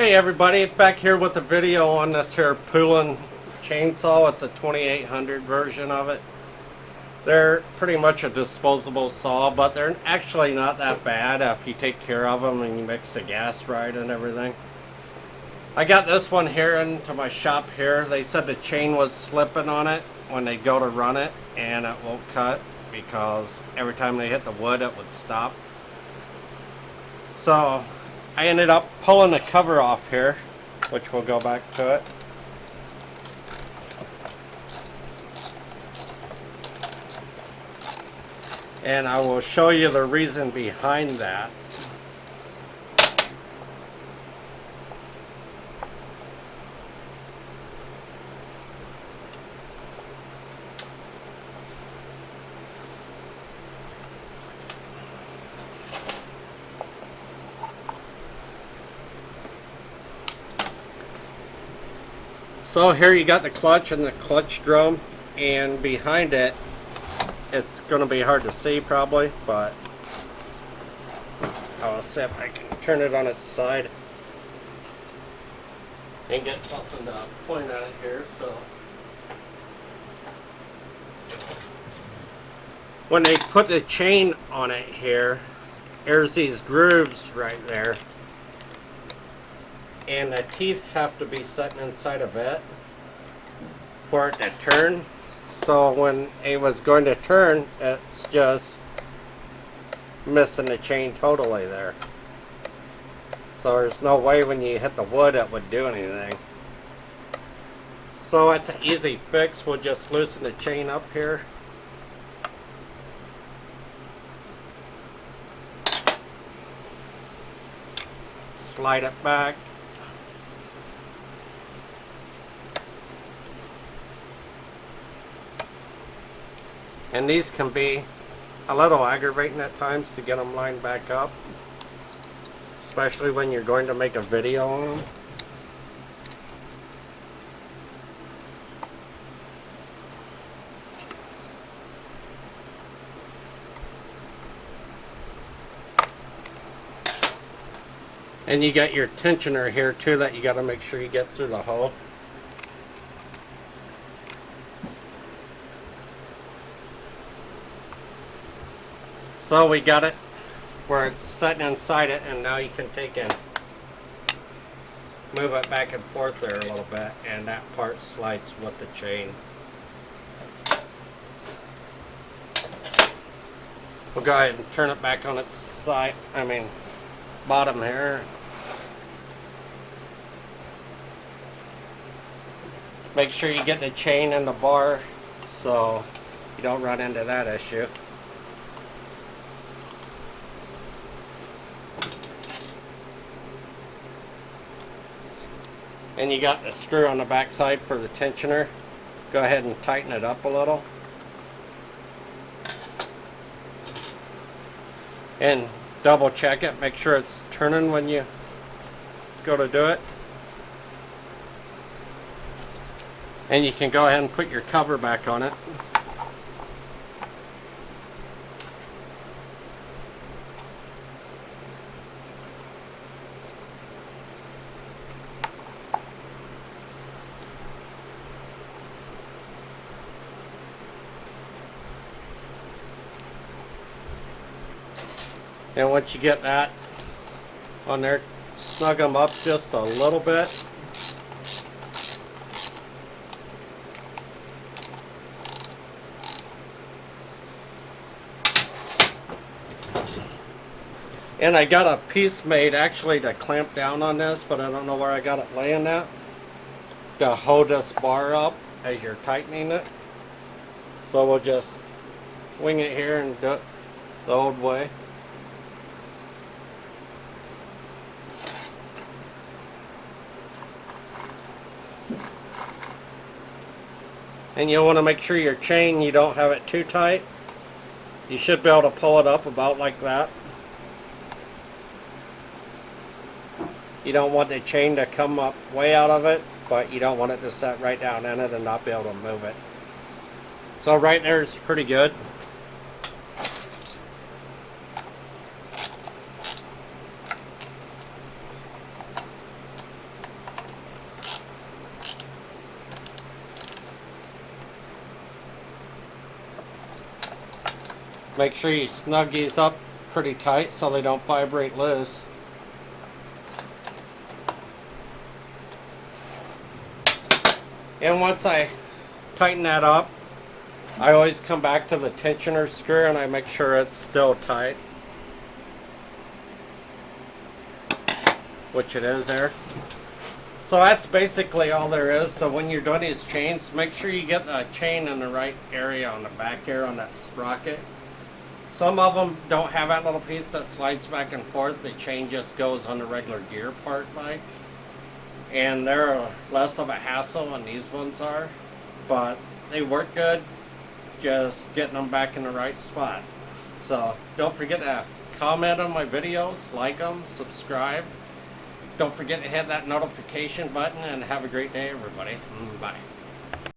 Hey everybody, back here with a video on this here POULAN chainsaw. It's a 2800 version of it. They're pretty much a disposable saw, but they're actually not that bad if you take care of them and you mix the gas right and everything. I got this one here into my shop here. They said the chain was slipping on it when they go to run it, and it won't cut because every time they hit the wood it would stop. So I ended up pulling the cover off here, which we'll go back to it. And I will show you the reason behind that. So here you got the clutch and the clutch drum, and behind it, it's going to be hard to see probably, but I'll see if I can turn it on its side and get something to point at it here. So when they put the chain on it here, there's these grooves right there, and the teeth have to be sitting inside of it for it to turn. So when it was going to turn, it's just missing the chain totally there. So there's no way when you hit the wood it would do anything. So it's an easy fix. We'll just loosen the chain up here. Slide it back. And these can be a little aggravating at times to get them lined back up, especially when you're going to make a video on them. And you got your tensioner here too that you got to make sure you get through the hole. So we got it where it's sitting inside it, and now you can take and move it back and forth there a little bit, and that part slides with the chain. We'll go ahead and turn it back on its side, bottom here. Make sure you get the chain in the bar so you don't run into that issue. And you got the screw on the back side for the tensioner. Go ahead and tighten it up a little. And double check it. Make sure it's turning when you go to do it. And you can go ahead and put your cover back on it. And once you get that on there, snug them up just a little bit. And I got a piece made actually to clamp down on this, but I don't know where I got it laying at, to hold this bar up as you're tightening it. So we'll just wing it here and do it the old way. And you'll want to make sure your chain, you don't have it too tight. You should be able to pull it up about like that. You don't want the chain to come up way out of it, but you don't want it to set right down in it and not be able to move it. So right there is pretty good. Make sure you snug these up pretty tight so they don't vibrate loose. And once I tighten that up, I always come back to the tensioner screw and I make sure it's still tight, which it is there. So that's basically all there is. So when you're doing these chains, make sure you get the chain in the right area on the back here on that sprocket. Some of them don't have that little piece that slides back and forth. The chain just goes on the regular gear part bike. And they're less of a hassle than these ones are. But they work good, just getting them back in the right spot. So don't forget to comment on my videos, like them, subscribe. Don't forget to hit that notification button, and have a great day, everybody. Bye.